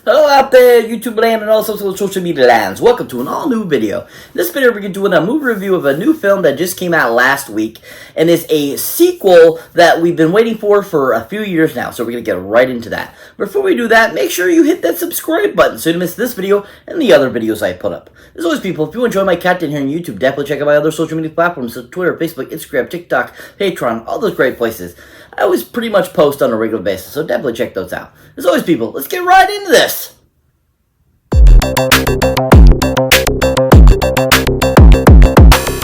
Hello out there, YouTube land and also social media lands. Welcome to an all-new video. In this video, we're going to do a movie review of a new film that just came out last week, and is a sequel that we've been waiting for a few years now, so we're going to get right into that. Before we do that, make sure you hit that subscribe button so you don't miss this video and the other videos I put up. As always, people, if you enjoy my content here on YouTube, definitely check out my other social media platforms, so Twitter, Facebook, Instagram, TikTok, Patreon, all those great places. I always pretty much post on a regular basis, so definitely check those out. As always, people, let's get right into this.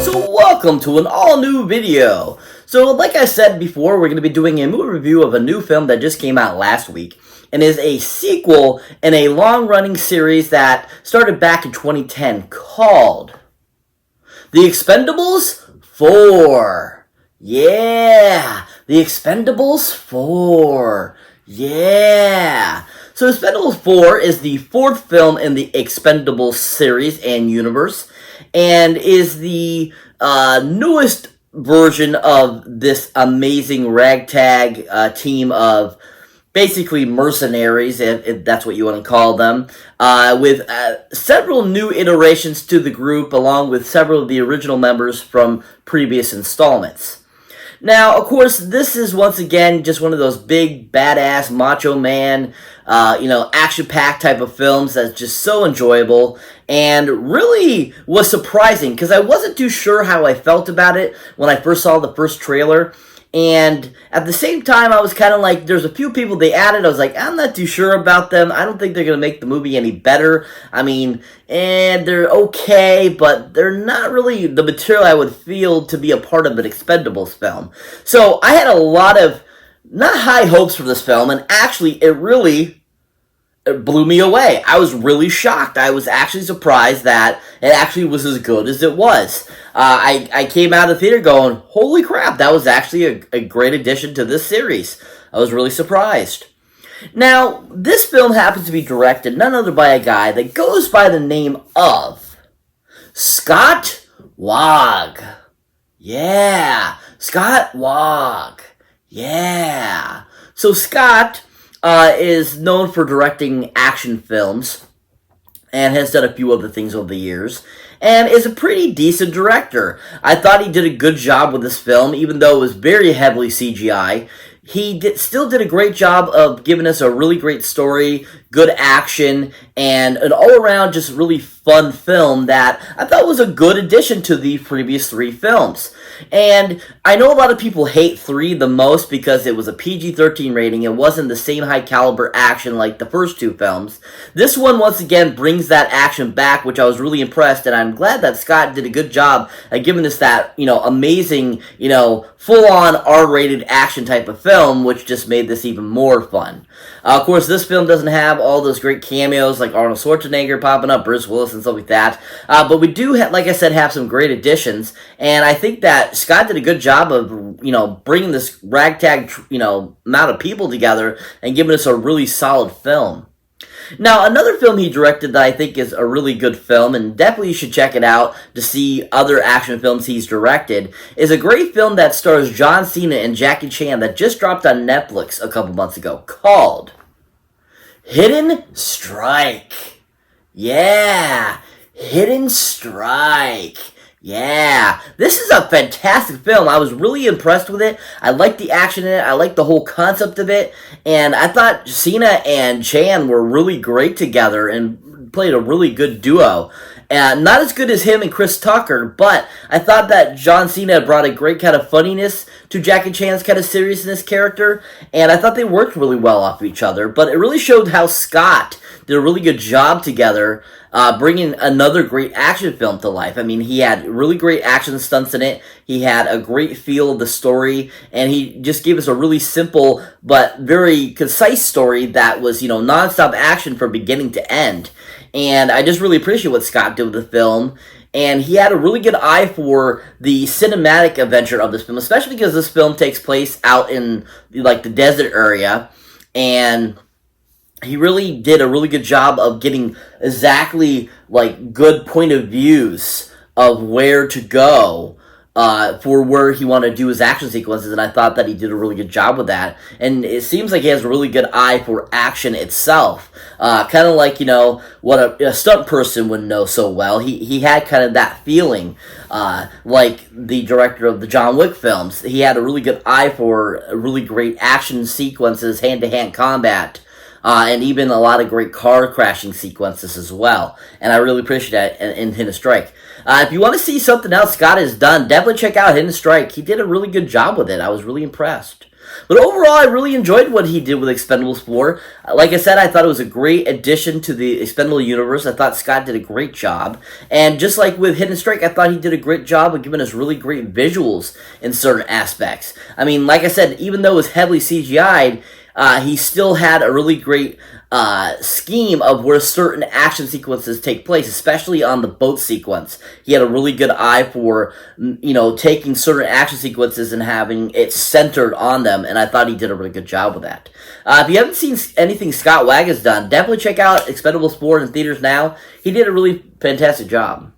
So welcome to an all-new video. So like I said before, we're going to be doing a movie review of a new film that just came out last week, and is a sequel in a long-running series that started back in 2010 called The Expendables 4. Yeah, The Expendables 4. Yeah. So Expendables 4 is the fourth film in the Expendables series and universe, and is the newest version of this amazing ragtag team of basically mercenaries, if that's what you want to call them, with several new iterations to the group, along with several of the original members from previous installments. Now, of course, this is once again just one of those big, badass, macho man, action-packed type of films that's just so enjoyable, and really was surprising, because I wasn't too sure how I felt about it when I first saw the first trailer. And at the same time, I was kind of like, there's a few people they added, I was like, I'm not too sure about them. I don't think they're going to make the movie any better. I mean, they're okay, but they're not really the material I would feel to be a part of an Expendables film. So I had a lot of, not high hopes for this film, and actually, it blew me away. I was really shocked. I was actually surprised that it actually was as good as it was. I came out of the theater going, holy crap, that was actually a great addition to this series. I was really surprised. Now, this film happens to be directed none other by a guy that goes by the name of Scott Wagg. Yeah, Scott Wagg. Yeah. So Scott is known for directing action films, and has done a few other things over the years, and is a pretty decent director. I thought he did a good job with this film, even though it was very heavily CGI. He still did a great job of giving us a really great story, good action, and an all-around just really fun film that I thought was a good addition to the previous three films. And I know a lot of people hate 3 the most because it was a PG-13 rating. It wasn't the same high-caliber action like the first two films. This one, once again, brings that action back, which I was really impressed, and I'm glad that Scott did a good job at giving us that, amazing, full-on R-rated action type of film, which just made this even more fun. Of course, this film doesn't have all those great cameos like Arnold Schwarzenegger popping up, Bruce Willis, and stuff like that. But we do, like I said, have some great additions. And I think that Scott did a good job of, bringing this ragtag, amount of people together and giving us a really solid film. Now, another film he directed that I think is a really good film, and definitely you should check it out to see other action films he's directed, is a great film that stars John Cena and Jackie Chan that just dropped on Netflix a couple months ago, called Hidden Strike. Yeah, Hidden Strike. Yeah, this is a fantastic film. I was really impressed with it. I liked the action in it. I liked the whole concept of it. And I thought Cena and Chan were really great together and played a really good duo. Not as good as him and Chris Tucker, but I thought that John Cena brought a great kind of funniness to Jackie Chan's kind of seriousness character. And I thought they worked really well off each other. But it really showed how Scott did a really good job together, bringing another great action film to life. I mean, he had really great action stunts in it. He had a great feel of the story, and he just gave us a really simple but very concise story that was, nonstop action from beginning to end. And I just really appreciate what Scott did with the film. And he had a really good eye for the cinematic adventure of this film, especially because this film takes place out in, the desert area. And he really did a really good job of getting exactly, good point of views of where to go for where he wanted to do his action sequences, and I thought that he did a really good job with that. And it seems like he has a really good eye for action itself. Kind of like, what a stunt person would know so well. He had kind of that feeling, like the director of the John Wick films. He had a really good eye for really great action sequences, hand-to-hand combat, and even a lot of great car crashing sequences as well. And I really appreciate that in Hidden Strike. If you want to see something else Scott has done, definitely check out Hidden Strike. He did a really good job with it. I was really impressed. But overall, I really enjoyed what he did with Expendables 4. Like I said, I thought it was a great addition to the Expendable universe. I thought Scott did a great job. And just like with Hidden Strike, I thought he did a great job of giving us really great visuals in certain aspects. I mean, like I said, even though it was heavily CGI'd, he still had a really great scheme of where certain action sequences take place, especially on the boat sequence. He had a really good eye for, taking certain action sequences and having it centered on them, and I thought he did a really good job with that. If you haven't seen anything Scott Wag has done, definitely check out Expendables 4 in theaters now. He did a really fantastic job.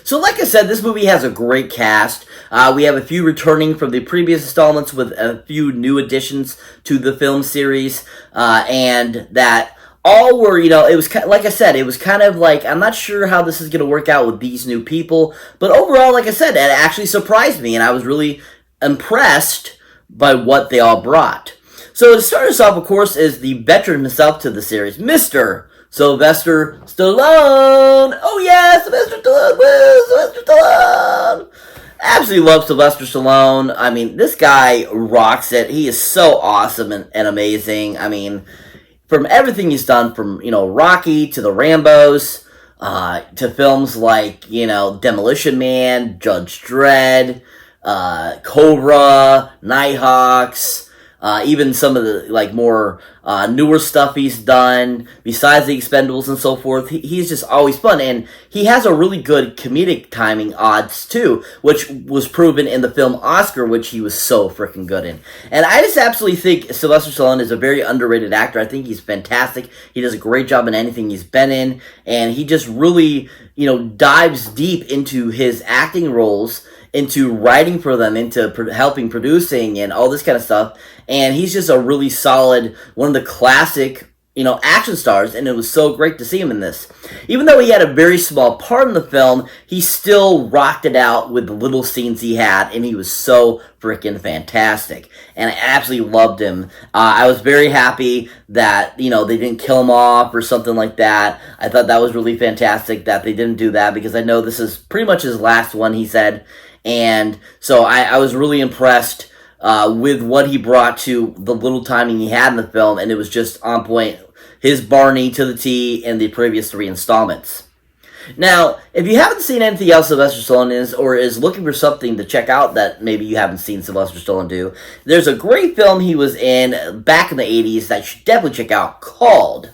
So like I said, this movie has a great cast. We have a few returning from the previous installments with a few new additions to the film series, and that all were, it was like I said, it was kind of like, I'm not sure how this is going to work out with these new people, but overall, like I said, it actually surprised me, and I was really impressed by what they all brought. So to start us off, of course, is the veteran himself to the series, Mr. Sylvester Stallone! Oh yeah, Sylvester Stallone! Woo! Sylvester Stallone! Absolutely love Sylvester Stallone. I mean, this guy rocks it. He is so awesome and amazing. I mean, from everything he's done, from, Rocky to the Rambos, to films like, Demolition Man, Judge Dredd, Cobra, Nighthawks, even some of the, more, newer stuff he's done, besides the Expendables and so forth. He's just always fun, and he has a really good comedic timing odds, too, which was proven in the film Oscar, which he was so freaking good in. And I just absolutely think Sylvester Stallone is a very underrated actor. I think he's fantastic. He does a great job in anything he's been in, and he just really, dives deep into his acting roles, into writing for them, into helping producing and all this kind of stuff. And he's just a really solid, one of the classic, action stars, and it was so great to see him in this. Even though he had a very small part in the film, he still rocked it out with the little scenes he had, and he was so freaking fantastic. And I absolutely loved him. I was very happy that, they didn't kill him off or something like that. I thought that was really fantastic that they didn't do that, because I know this is pretty much his last one, he said. And so I was really impressed with what he brought to the little timing he had in the film, and it was just on point. His Barney to the T in the previous 3 installments. Now, if you haven't seen anything else Sylvester Stallone is looking for something to check out that maybe you haven't seen Sylvester Stallone do, there's a great film he was in back in the 80s that you should definitely check out called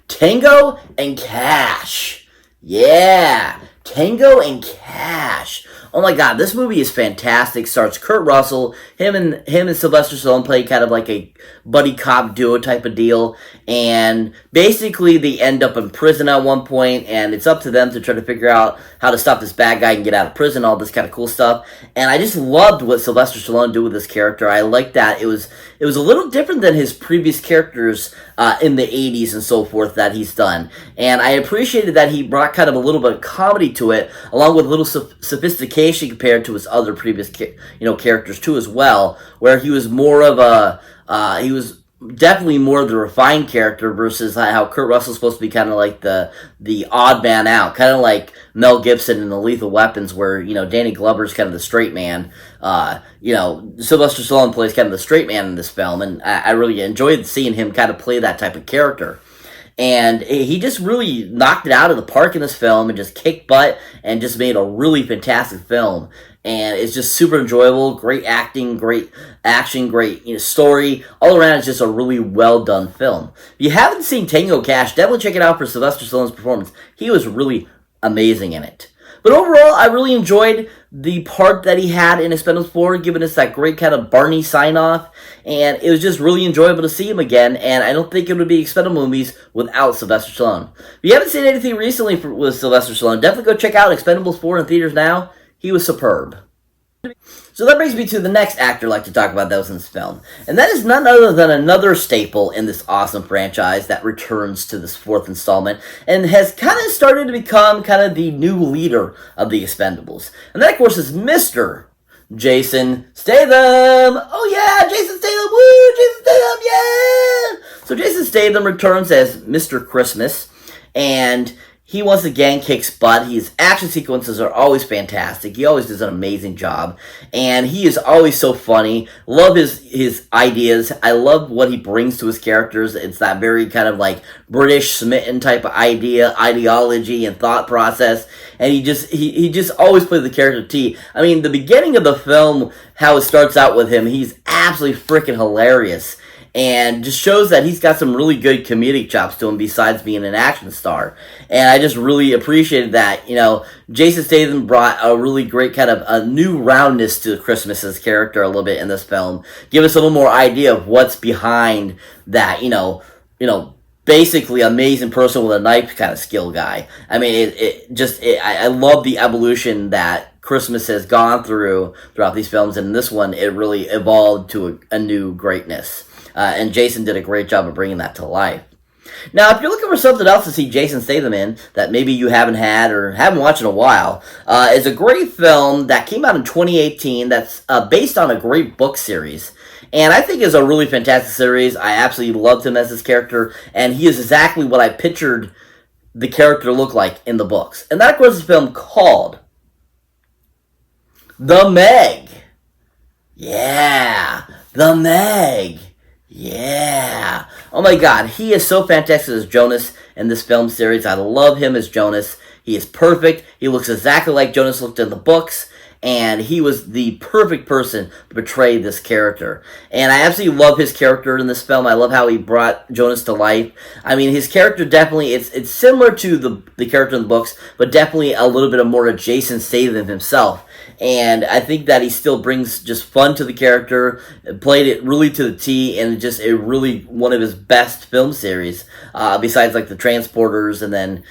Tango and Cash. Yeah, Tango and Cash. Oh my god, this movie is fantastic. Stars Kurt Russell, him and Sylvester Stallone play kind of like a buddy cop duo type of deal, and basically they end up in prison at one point, and it's up to them to try to figure out how to stop this bad guy and get out of prison, all this kind of cool stuff. And I just loved what Sylvester Stallone did with this character. I liked that it was a little different than his previous characters in the 80s and so forth that he's done. And I appreciated that he brought kind of a little bit of comedy to it, along with a little sophistication compared to his other previous characters too as well, where he was more of he was definitely more of the refined character versus how Kurt Russell's supposed to be kind of like the odd man out, kind of like Mel Gibson in the Lethal Weapons, where Danny Glover's kind of the straight man. Sylvester Stallone plays kind of the straight man in this film, and I really enjoyed seeing him kind of play that type of character. And he just really knocked it out of the park in this film and just kicked butt and just made a really fantastic film. And it's just super enjoyable, great acting, great action, great story. All around, it's just a really well done film. If you haven't seen Tango Cash, definitely check it out for Sylvester Stallone's performance. He was really amazing in it. But overall, I really enjoyed the part that he had in Expendables 4, giving us that great kind of Barney sign-off, and it was just really enjoyable to see him again, and I don't think it would be Expendables movies without Sylvester Stallone. If you haven't seen anything recently with Sylvester Stallone, definitely go check out Expendables 4 in theaters now. he was superb. So that brings me to the next actor I'd like to talk about that was in this film. And that is none other than another staple in this awesome franchise that returns to this fourth installment and has kind of started to become kind of the new leader of the Expendables. And that, of course, is Mr. Jason Statham. Oh yeah, Jason Statham, woo, Jason Statham, yeah! So Jason Statham returns as Mr. Christmas, and he once again kicks butt. His action sequences are always fantastic. He always does an amazing job. And he is always so funny. Love his ideas. I love what he brings to his characters. It's that very kind of like British smitten type of ideology and thought process. And he just always plays the character T. I mean, the beginning of the film, how it starts out with him, he's absolutely freaking hilarious. And just shows that he's got some really good comedic chops to him besides being an action star. And I just really appreciated that. You know, Jason Statham brought a really great kind of a new roundness to Christmas's character a little bit in this film. Give us a little more idea of what's behind that, you know, basically amazing person with a knife kind of skill guy. I mean, I love the evolution that Christmas has gone throughout these films. And in this one, it really evolved to a new greatness. And Jason did a great job of bringing that to life. Now, if you're looking for something else to see Jason Statham in that maybe you haven't had or haven't watched in a while, is a great film that came out in 2018 that's based on a great book series. And I think is a really fantastic series. I absolutely loved him as his character, and he is exactly what I pictured the character to look like in the books. And that, of course, is a film called The Meg. Yeah, The Meg. Yeah. Oh my god, he is so fantastic as Jonas in this film series. I love him as Jonas. He is perfect. He looks exactly like Jonas looked in the books. And he was the perfect person to portray this character. And I absolutely love his character in this film. I love how he brought Jonas to life. I mean, his character definitely, it's similar to the character in the books, but definitely a little bit of more of Jason Statham himself. And I think that he still brings just fun to the character, played it really to the T, and just a really one of his best film series, besides like the Transporters and then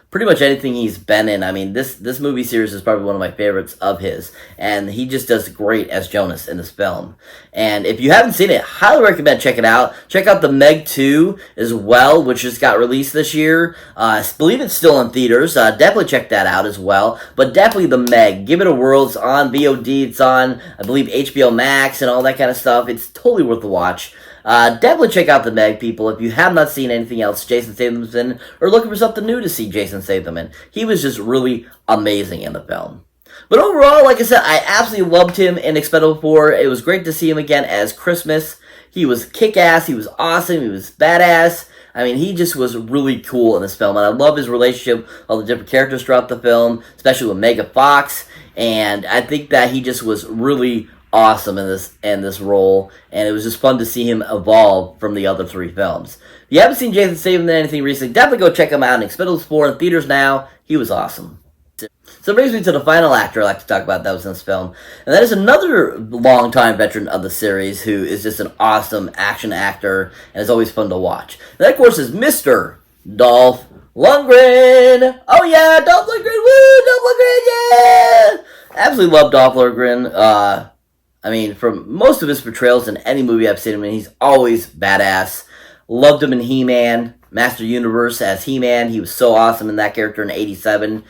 pretty much anything he's been in. I mean, this movie series is probably one of my favorites of his, and he just does great as Jonas in this film. And if you haven't seen it, highly recommend check it out. Check out The Meg 2 as well, which just got released this year. I believe it's still in theaters. Definitely check that out as well. But definitely The Meg. Give it a whirl. It's on VOD. It's on, I believe, HBO Max and all that kind of stuff. It's totally worth the watch. Definitely check out The Meg, people. If you have not seen anything else Jason Statham's in, or looking for something new to see Jason Statham in, he was just really amazing in the film. But overall, like I said, I absolutely loved him in Expendables 4. It was great to see him again as Christmas. He was kick-ass, he was awesome, he was badass. I mean, he just was really cool in this film, and I love his relationship with all the different characters throughout the film, especially with Megan Fox, and I think that he just was really awesome in this role, and it was just fun to see him evolve from the other three films. If you haven't seen Jason Statham in anything recently, definitely go check him out in Expendables 4 in theaters now. He was awesome. So it brings me to the final actor I'd like to talk about that was in this film, and that is another longtime veteran of the series who is just an awesome action actor, and is always fun to watch. And that, of course, is Mr. Dolph Lundgren. Oh yeah, Dolph Lundgren, woo, Dolph Lundgren, yeah! Absolutely love Dolph Lundgren. I mean, from most of his portrayals in any movie I've seen him in, he's always badass. Loved him in He-Man, Master Universe as He-Man. He was so awesome in that character in '87.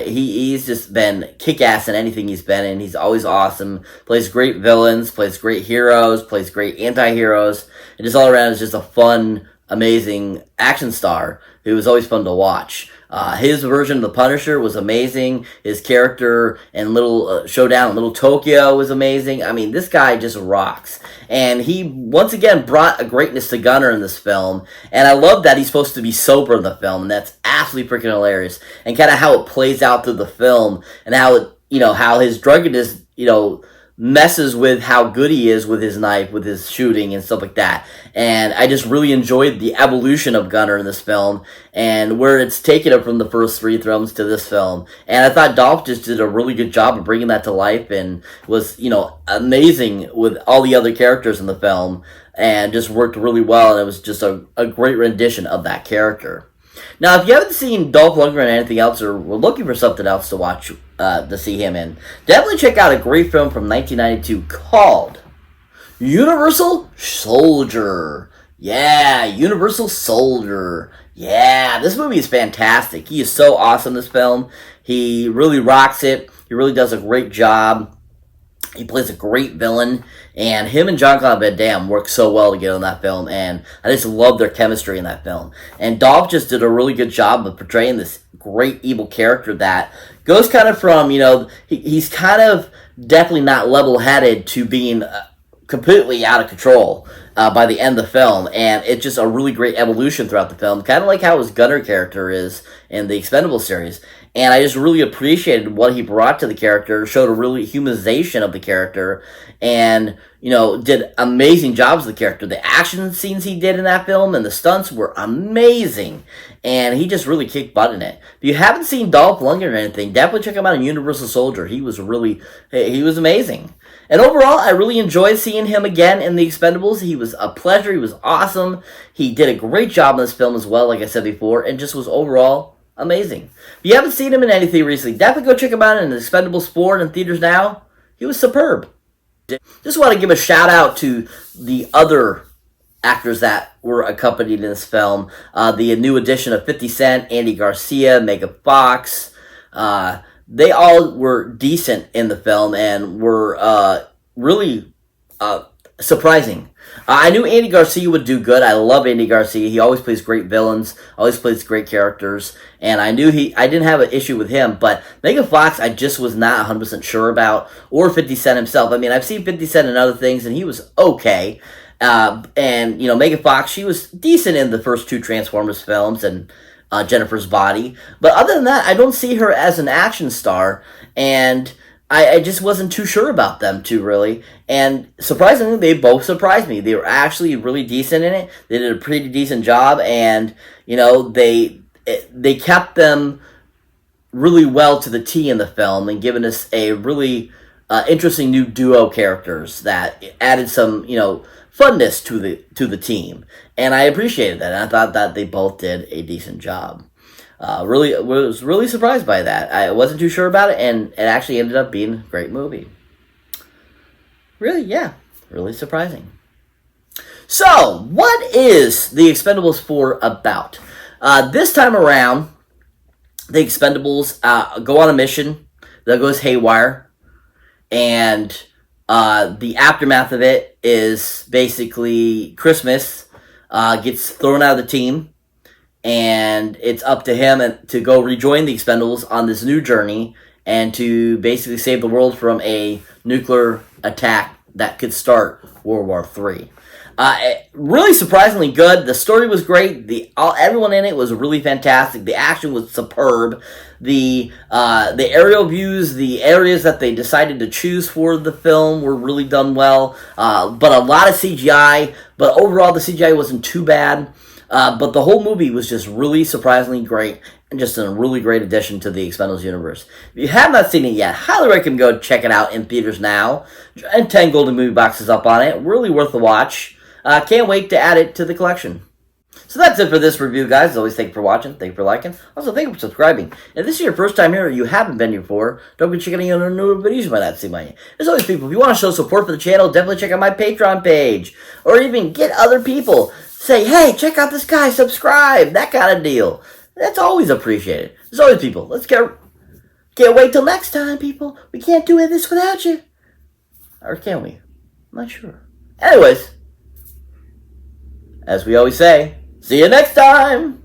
He's just been kick-ass in anything he's been in. He's always awesome. Plays great villains, plays great heroes, plays great anti-heroes. And just all around is just a fun, amazing action star who was always fun to watch. His version of the Punisher was amazing. His character in Little Showdown in Little Tokyo was amazing. I mean, this guy just rocks. And he, once again, brought a greatness to Gunner in this film. And I love that he's supposed to be sober in the film. And that's absolutely freaking hilarious. And kind of how it plays out through the film. And how it, how his drunkenness, messes with how good he is with his knife, with his shooting and stuff like that. And I just really enjoyed the evolution of Gunner in this film and where it's taken it from the first three films to this film. And I thought Dolph just did a really good job of bringing that to life and was, amazing with all the other characters in the film and just worked really well. And it was just a great rendition of that character. Now, if you haven't seen Dolph Lundgren or anything else or were looking for something else to watch to see him in. Definitely check out a great film from 1992 called Universal Soldier. Yeah, Universal Soldier. Yeah, this movie is fantastic. He is so awesome, this film. He really rocks it. He really does a great job. He plays a great villain, and him and Jean-Claude Van Damme work so well together in that film, and I just love their chemistry in that film. And Dolph just did a really good job of portraying this great evil character that goes kind of from, he's kind of definitely not level-headed to being completely out of control by the end of the film, and it's just a really great evolution throughout the film, kind of like how his Gunner character is in the Expendables series. And I just really appreciated what he brought to the character, showed a really humanization of the character, and, did amazing jobs with the character. The action scenes he did in that film and the stunts were amazing, and he just really kicked butt in it. If you haven't seen Dolph Lundgren or anything, definitely check him out in Universal Soldier. He was amazing. And overall, I really enjoyed seeing him again in The Expendables. He was a pleasure. He was awesome. He did a great job in this film as well, like I said before, and just was overall amazing. If you haven't seen him in anything recently, definitely go check him out in Expendables 4 in theaters now. He was superb. Just want to give a shout out to the other actors that were accompanied in this film. The new addition of 50 Cent, Andy Garcia, Megan Fox. They all were decent in the film and were really surprising. I knew Andy Garcia would do good. I love Andy Garcia. He always plays great villains, always plays great characters, and I didn't have an issue with him, but Megan Fox I just was not 100% sure about, or 50 Cent himself. I mean, I've seen 50 Cent in other things, and he was okay. And, Megan Fox, she was decent in the first two Transformers films, and Jennifer's Body. But other than that, I don't see her as an action star, and I just wasn't too sure about them two, really. And surprisingly, they both surprised me. They were actually really decent in it. They did a pretty decent job, and, they kept them really well to the T in the film and given us a really interesting new duo characters that added some, funness to the team. And I appreciated that, and I thought that they both did a decent job. Was really surprised by that. I wasn't too sure about it, and it actually ended up being a great movie. Really surprising. So, what is The Expendables 4 about? This time around, The Expendables go on a mission that goes haywire, and the aftermath of it is basically Christmas gets thrown out of the team, and it's up to him to go rejoin the Expendables on this new journey and to basically save the world from a nuclear attack that could start World War III. Really surprisingly good. The story was great. Everyone in it was really fantastic. The action was superb. The aerial views, the areas that they decided to choose for the film were really done well. But a lot of CGI. But overall, the CGI wasn't too bad. But the whole movie was just really surprisingly great and just a really great addition to the Expendables universe. If you have not seen it yet, highly recommend go check it out in theaters now. And 10 golden movie boxes up on it. Really worth the watch. Can't wait to add it to the collection. So that's it for this review, guys. As always, thank you for watching. Thank you for liking. Also, thank you for subscribing. If this is your first time here or you haven't been here before, don't forget to check out any other new videos you might not see mine. As always, people, if you want to show support for the channel, definitely check out my Patreon page. Or even get other people. Say, hey, check out this guy, subscribe, that kind of deal. That's always appreciated. As always, people, can't wait till next time, people. We can't do this without you. Or can we? I'm not sure. Anyways, as we always say, see you next time!